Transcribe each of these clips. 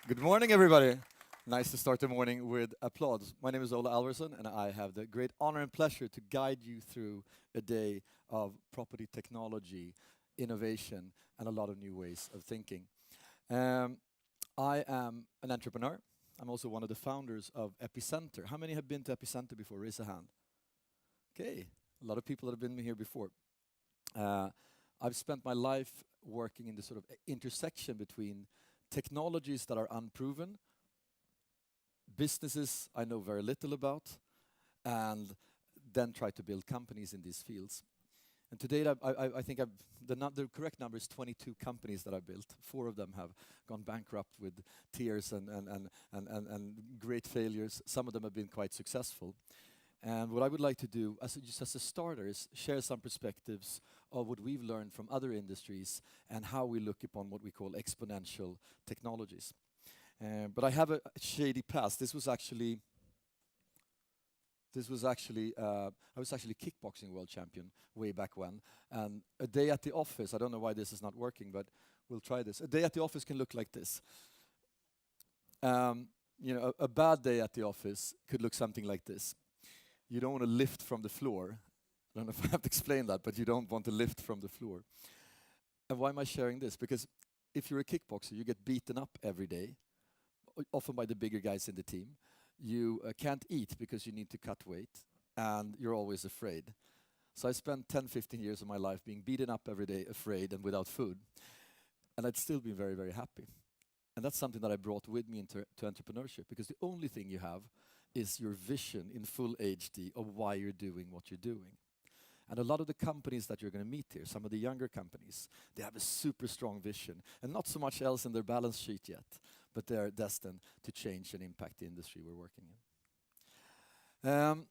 Good morning, everybody. Nice to start the morning with applause. My name is Ola Alverson, and I have the great honor and pleasure to guide you through a day of property technology, innovation, and a lot of new ways of thinking. Um, I am an entrepreneur. I'm also one of the founders of Epicenter. How many have been to Epicenter before? Raise a hand. Okay, a lot of people that have been here before. Uh, I've spent my life working in the sort of intersection between technologies that are unproven, businesses I know very little about, and then try to build companies in these fields. And to date, I think the correct number is 22 companies that I built. 4 of them have gone bankrupt with tears and great failures. Some of them have been quite successful. And what I would like to do, just as a starter, is share some perspectives of what we've learned from other industries and how we look upon what we call exponential technologies. But I have a shady past. I was actually kickboxing world champion way back when. And a day at the office, I don't know why this is not working, but we'll try this. A day at the office can look like this. A bad day at the office could look something like this. You don't want to lift from the floor. I don't know if I have to explain that, but you don't want to lift from the floor. And why am I sharing this? Because if you're a kickboxer, you get beaten up every day, often by the bigger guys in the team. You can't eat because you need to cut weight, and you're always afraid. So I spent 10, 15 years of my life being beaten up every day, afraid, and without food. And I'd still be very, very happy. And that's something that I brought with me into entrepreneurship, because the only thing you have is your vision in full HD of why you're doing what you're doing. And a lot of the companies that you're going to meet here, some of the younger companies, they have a super strong vision and not so much else in their balance sheet yet, but they're destined to change and impact the industry we're working in.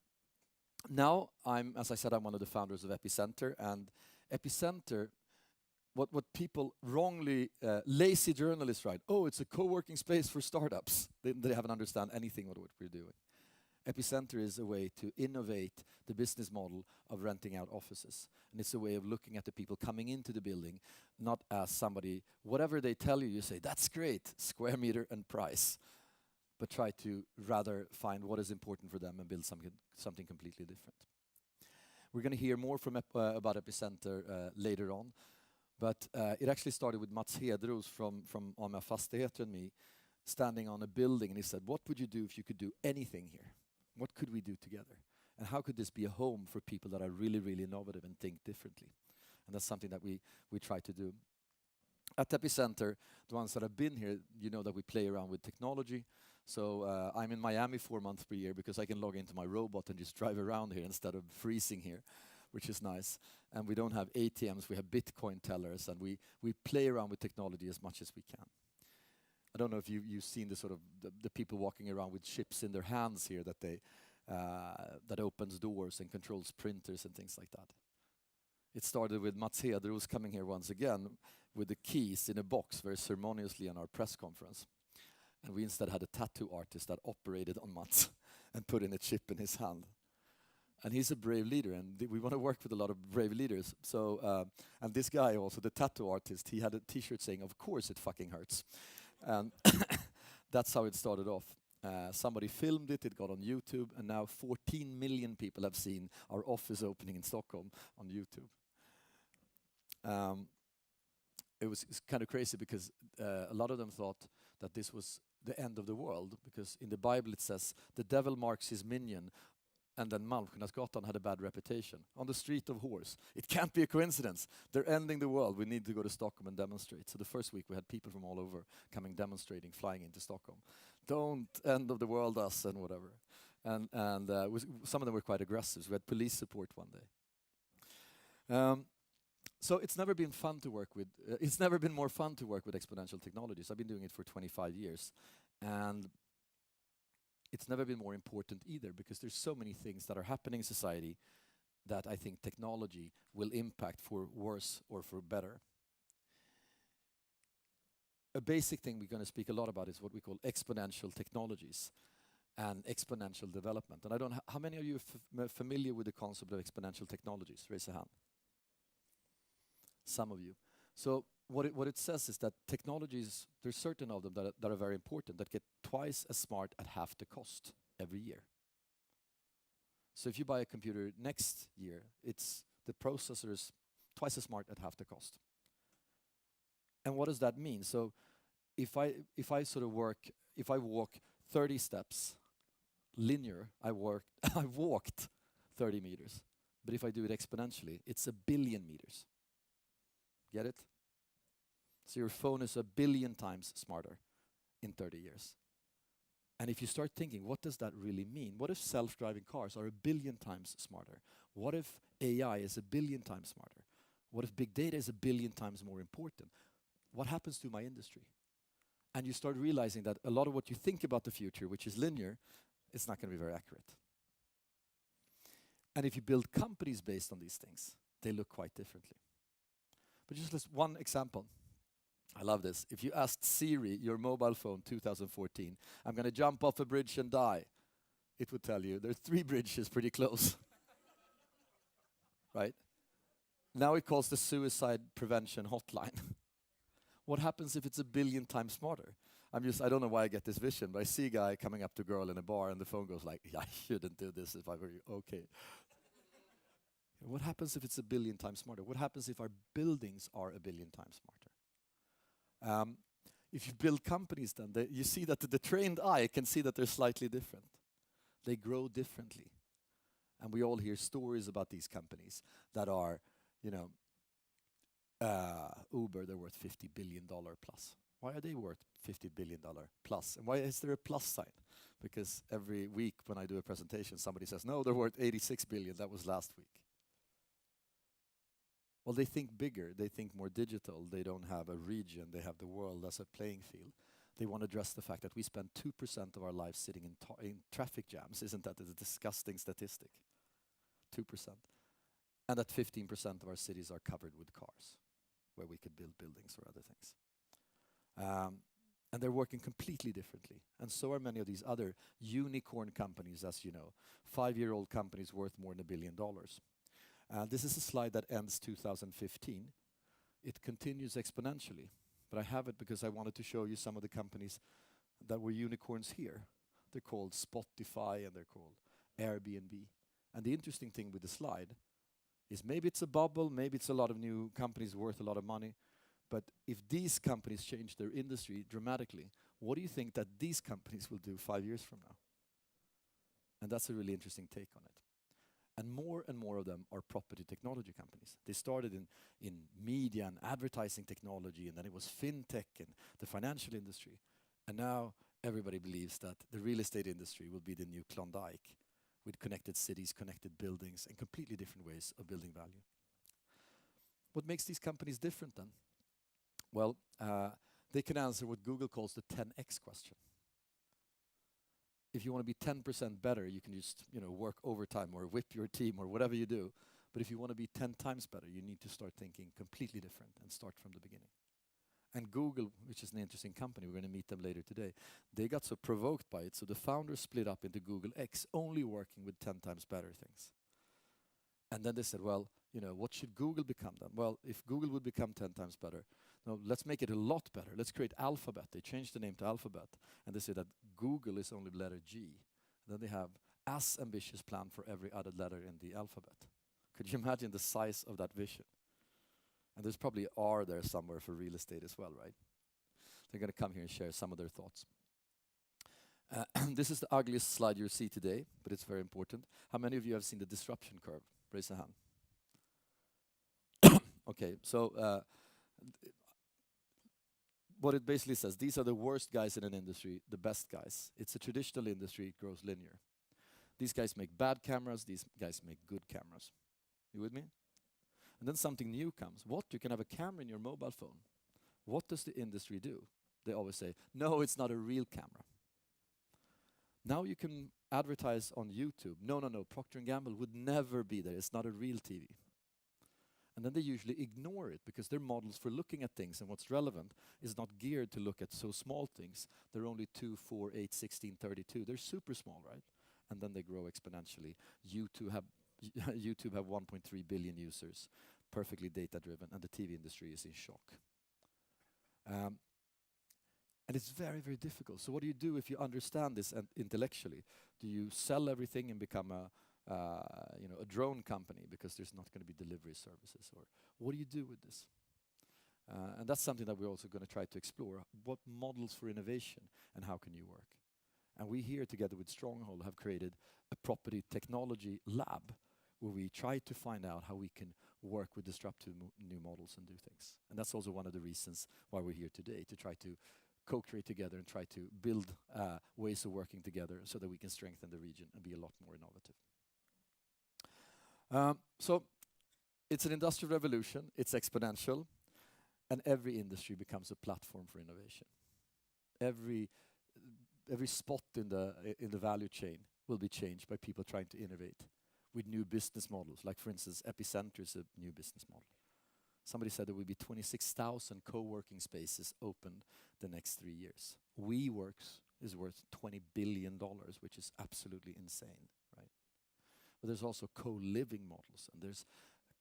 Now, as I said, I'm one of the founders of Epicenter, and Epicenter, what people wrongly, lazy journalists write, oh, it's a co-working space for startups. They haven't understand anything of what we're doing. Epicenter is a way to innovate the business model of renting out offices. And it's a way of looking at the people coming into the building, not as somebody, whatever they tell you, you say, that's great, square meter and price. But try to rather find what is important for them and build something completely different. We're going to hear more about Epicenter later on. But it actually started with Mats Hedros from Ama Fastigheter and me, standing on a building, and he said, what would you do if you could do anything here? What could we do together? And how could this be a home for people that are really, really innovative and think differently? And that's something that we try to do. At Epicenter, the ones that have been here, you know that we play around with technology. So I'm in Miami 4 months per year because I can log into my robot and just drive around here instead of freezing here, which is nice. And we don't have ATMs, we have Bitcoin tellers, and we play around with technology as much as we can. I don't know if you've seen the sort of the people walking around with chips in their hands here that opens doors and controls printers and things like that. It started with Mats Hedros coming here once again with the keys in a box very ceremoniously on our press conference. And we instead had a tattoo artist that operated on Mats and put in a chip in his hand. And he's a brave leader, and we want to work with a lot of brave leaders. So, and this guy also, the tattoo artist, he had a t-shirt saying, of course it fucking hurts. And that's how it started off. Somebody filmed it, it got on YouTube, and now 14 million people have seen our office opening in Stockholm on YouTube. It's kind of crazy because a lot of them thought that this was the end of the world, because in the Bible it says, the devil marks his minion, and then Malmskillnadsgatan had a bad reputation. On the street of whores. It can't be a coincidence. They're ending the world. We need to go to Stockholm and demonstrate. So the first week we had people from all over coming demonstrating, flying into Stockholm. Don't end of the world us and whatever. And some of them were quite aggressive. So we had police support one day. So it's never been fun to work with. It's never been more fun to work with exponential technologies. I've been doing it for 25 years. And it's never been more important either, because there's so many things that are happening in society that I think technology will impact for worse or for better. A basic thing we're going to speak a lot about is what we call exponential technologies and exponential development. And I don't how many of you are familiar with the concept of exponential technologies? Raise a hand. Some of you. So what it says is that technologies, there's certain of them that are very important, that get twice as smart at half the cost every year. So if you buy a computer next year, the processor is twice as smart at half the cost. And what does that mean? So if I sort of if I walk 30 steps linear, I walked 30 meters. But if I do it exponentially, it's 1 billion meters. Get it? So your phone is 1 billion times smarter in 30 years. And if you start thinking, what does that really mean? What if self-driving cars are 1 billion times smarter? What if AI is 1 billion times smarter? What if big data is 1 billion times more important? What happens to my industry? And you start realizing that a lot of what you think about the future, which is linear, it's not going to be very accurate. And if you build companies based on these things, they look quite differently. But just one example. I love this. If you asked Siri, your mobile phone, 2014, I'm going to jump off a bridge and die, it would tell you there's 3 bridges pretty close. Right? Now it calls the suicide prevention hotline. What happens if it's 1 billion times smarter? I don't know why I get this vision, but I see a guy coming up to a girl in a bar and the phone goes like, I shouldn't do this if I were you. Okay. What happens if it's 1 billion times smarter? What happens if our buildings are 1 billion times smarter? If you build companies, then you see that the trained eye can see that they're slightly different. They grow differently. And we all hear stories about these companies that are, Uber, they're worth $50 billion plus. Why are they worth $50 billion plus? And why is there a plus sign? Because every week when I do a presentation, somebody says, no, they're worth 86 billion, that was last week. Well, they think bigger, they think more digital, they don't have a region, they have the world as a playing field. They want to address the fact that we spend 2% of our lives sitting in traffic jams. Isn't that a disgusting statistic? 2%. And that 15% of our cities are covered with cars, where we could build buildings or other things. And they're working completely differently. And so are many of these other unicorn companies, as you know, 5-year-old companies worth more than $1 billion. This is a slide that ends 2015. It continues exponentially, but I have it because I wanted to show you some of the companies that were unicorns here. They're called Spotify and they're called Airbnb. And the interesting thing with the slide is maybe it's a bubble, maybe it's a lot of new companies worth a lot of money, but if these companies change their industry dramatically, what do you think that these companies will do 5 years from now? And that's a really interesting take on it. And more of them are property technology companies. They started in media and advertising technology, and then it was fintech and the financial industry. And now everybody believes that the real estate industry will be the new Klondike, with connected cities, connected buildings, and completely different ways of building value. What makes these companies different then? Well, they can answer what Google calls the 10x question. If you want to be 10% better, you can just work overtime or whip your team or whatever you do. But if you want to be 10 times better, you need to start thinking completely different and start from the beginning. And Google, which is an interesting company, we're going to meet them later today, they got so provoked by it, so the founders split up into Google X, only working with 10 times better things. And then they said, well, what should Google become then? Well, if Google would become 10 times better, no, let's make it a lot better. Let's create Alphabet. They changed the name to Alphabet, and they say that Google is only letter G. And then they have as ambitious plan for every other letter in the alphabet. Could you imagine the size of that vision? And there's probably R there somewhere for real estate as well, right? They're going to come here and share some of their thoughts. This is the ugliest slide you'll see today, but it's very important. How many of you have seen the disruption curve? Raise a hand. Okay, so what it basically says, these are the worst guys in an industry, the best guys. It's a traditional industry, it grows linear. These guys make bad cameras, these guys make good cameras. You with me? And then something new comes. What? You can have a camera in your mobile phone. What does the industry do? They always say, no, it's not a real camera. Now you can advertise on YouTube. No, Procter & Gamble would never be there. It's not a real TV. And then they usually ignore it because their models for looking at things and what's relevant is not geared to look at so small things. They're only 2, 4, 8, 16, 32. They're super small, right? And then they grow exponentially. YouTube have 1.3 billion users. perfectly data-driven, and the TV industry is in shock. And it's very, very difficult. So what do you do if you understand this intellectually? Do you sell everything and become a drone company because there's not going to be delivery services? Or what do you do with this? And that's something that we're also going to try to explore. What models for innovation and how can you work? And we here together with Stronghold have created a property technology lab where we try to find out how we can work with disruptive new models and do things. And that's also one of the reasons why we're here today, to try to co-create together and try to build ways of working together so that we can strengthen the region and be a lot more innovative. So it's an industrial revolution, it's exponential, and every industry becomes a platform for innovation. Every spot in the value chain will be changed by people trying to innovate with new business models. Like for instance, Epicenter is a new business model. Somebody said there will be 26,000 co-working spaces opened the next 3 years. WeWorks is worth $20 billion, which is absolutely insane, right? But there's also co-living models, and there's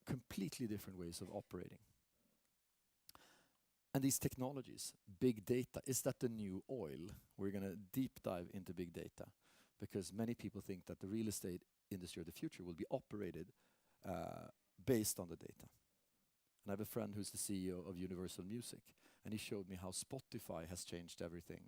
completely different ways of operating. And these technologies, big data, is that the new oil? We're going to deep dive into big data, because many people think that the real estate industry of the future will be operated based on the data. And I have a friend who's the CEO of Universal Music, and he showed me how Spotify has changed everything.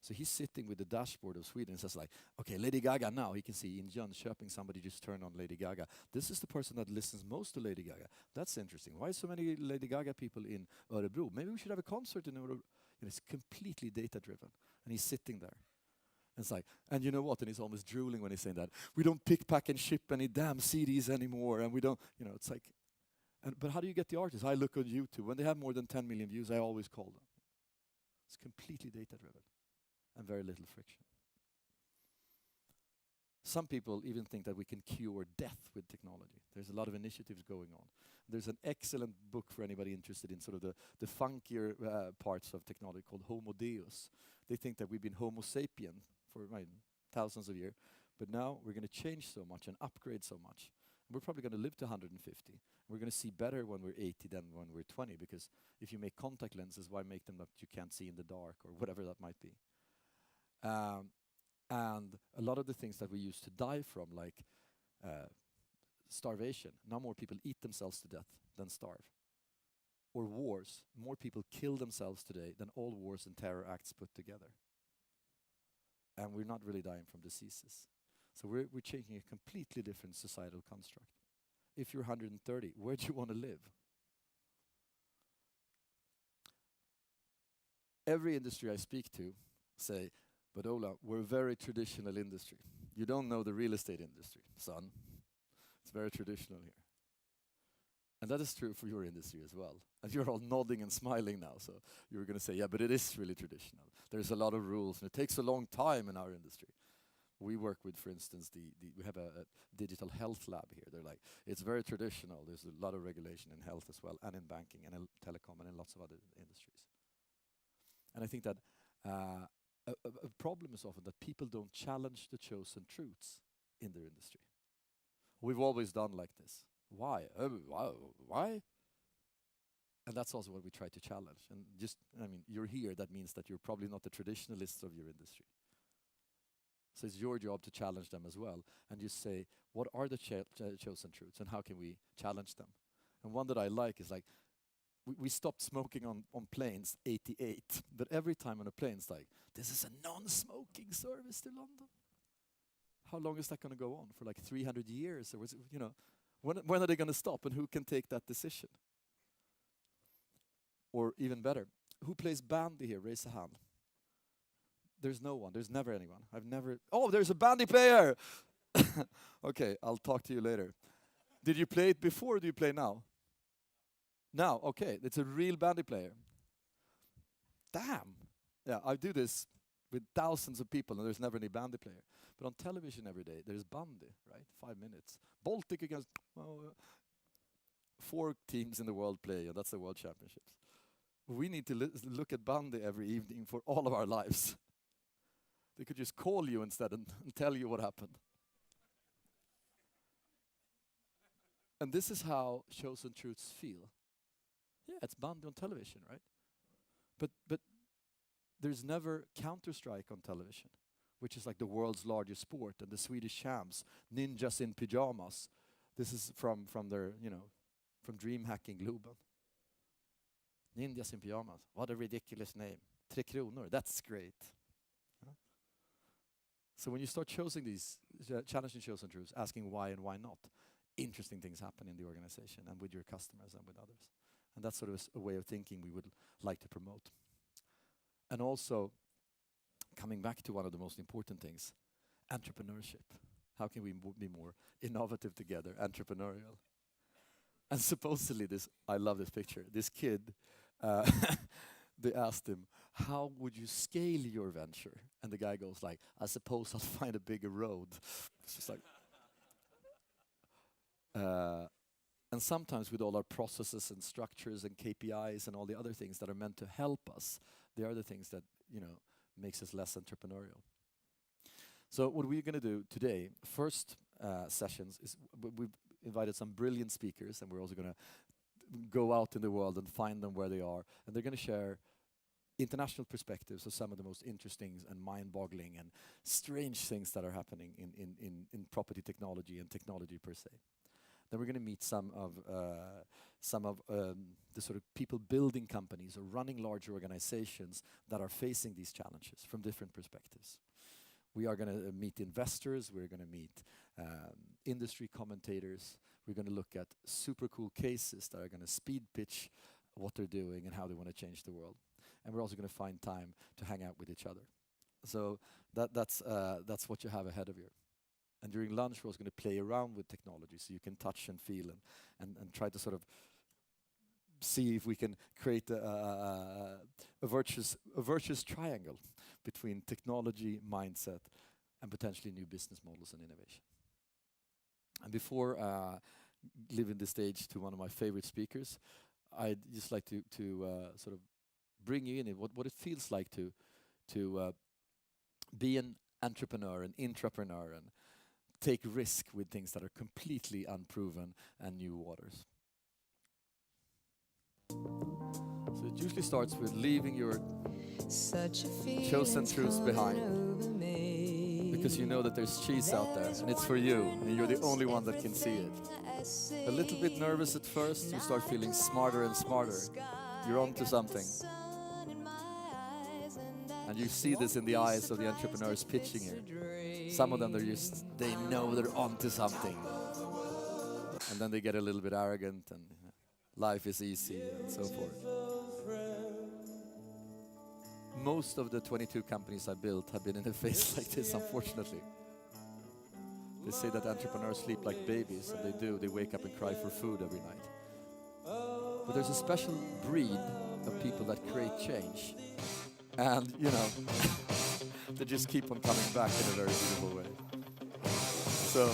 So he's sitting with the dashboard of Sweden and says like, okay, Lady Gaga now. He can see in Jönköping somebody just turned on Lady Gaga. This is the person that listens most to Lady Gaga. That's interesting. Why so many Lady Gaga people in Örebro? Maybe we should have a concert in Örebro. And it's completely data-driven. And he's sitting there. And it's like, and you know what? And he's almost drooling when he's saying that. We don't pick, pack, and ship any damn CDs anymore. And we don't, it's like, but how do you get the artists? I look on YouTube. When they have more than 10 million views, I always call them. It's completely data-driven and very little friction. Some people even think that we can cure death with technology. There's a lot of initiatives going on. There's an excellent book for anybody interested in sort of the funkier parts of technology called Homo Deus. They think that we've been Homo sapien for thousands of years, but now we're going to change so much and upgrade so much. We're probably going to live to 150. We're going to see better when we're 80 than when we're 20, because if you make contact lenses, why make them that you can't see in the dark or whatever that might be? And a lot of the things that we used to die from, like starvation, now more people eat themselves to death than starve. Or wars, more people kill themselves today than all wars and terror acts put together. And we're not really dying from diseases. So we're changing a completely different societal construct. If you're 130, where do you want to live? Every industry I speak to say, but Ola, we're a very traditional industry. You don't know the real estate industry, son. It's very traditional here. And that is true for your industry as well. And you're all nodding and smiling now, so you're going to say, yeah, but it is really traditional. There's a lot of rules, and it takes a long time in our industry. We work with, for instance, we have a digital health lab here. They're like, it's very traditional. There's a lot of regulation in health as well, and in banking, and in telecom, and in lots of other industries. And I think that a problem is often that people don't challenge the chosen truths in their industry. We've always done like this. Why? Why? And that's also what we try to challenge. And you're here, that means that you're probably not the traditionalists of your industry. So it's your job to challenge them as well, and just say, what are the chosen truths, and how can we challenge them? And one that I like is like, we stopped smoking on planes, 88, but every time on a plane it's like, this is a non-smoking service to London. How long is that going to go on? For like 300 years? Or was it, when are they going to stop, and who can take that decision? Or even better, who plays bandy here? Raise a hand. There's no one. There's never anyone. Oh, there's a bandy player! Okay, I'll talk to you later. Did you play it before, or do you play now? Now, okay, it's a real bandy player. Damn! Yeah, I do this with thousands of people, and there's never any bandy player. But on television every day, there's bandy, right? 5 minutes. Baltic against 4 teams in the world play, and that's the World Championships. We need to look at bandy every evening for all of our lives. They could just call you instead and tell you what happened. And this is how Chosen Truths feel. Yeah, it's banned on television, right? But there's never Counter-Strike on television, which is like the world's largest sport, and the Swedish champs, ninjas in pajamas. This is from their, from dream hacking Globen. Ninjas in pajamas. What a ridiculous name. 3 kronor. That's great. So when you start choosing these, challenging Chosen Truths, asking why and why not, interesting things happen in the organization and with your customers and with others. And that's sort of a way of thinking we would like to promote. And also, coming back to one of the most important things, entrepreneurship. How can we be more innovative together, entrepreneurial? And supposedly I love this picture, this kid, they asked him, how would you scale your venture? And the guy goes like, I suppose I'll find a bigger road. It's just like, and sometimes with all our processes and structures and KPIs and all the other things that are meant to help us, they are the things that, makes us less entrepreneurial. So what we're going to do today, first sessions, is we've invited some brilliant speakers, and we're also going to go out in the world and find them where they are, and they're going to share international perspectives of some of the most interesting and mind-boggling and strange things that are happening in property technology and technology per se. Then we're going to meet some of the sort of people building companies or running large organizations that are facing these challenges from different perspectives. We are going to meet investors, we're going to meet industry commentators, we're going to look at super cool cases that are going to speed pitch what they're doing and how they want to change the world. And we're also going to find time to hang out with each other. So that's what you have ahead of you. And during lunch, we're also going to play around with technology so you can touch and feel and try to sort of see if we can create a virtuous triangle between technology, mindset, and potentially new business models and innovation. And before leaving the stage to one of my favorite speakers, I'd just like to sort of bring you in what it feels like to be an entrepreneur, an intrapreneur, and take risk with things that are completely unproven and new waters. So it usually starts with leaving your chosen truths behind, because you know that there's cheese out there and it's for you and you're the only one that can see it. A little bit nervous at first, you start feeling smarter and smarter. You're onto something. And you see this in the eyes of the entrepreneurs pitching here. Some of them, they know they're onto something. And then they get a little bit arrogant and life is easy and so forth. Most of the 22 companies I built have been in a phase like this, unfortunately. They say that entrepreneurs sleep like babies, and they do. They wake up and cry for food every night. But there's a special breed of people that create change. And, they just keep on coming back in a very beautiful way. So,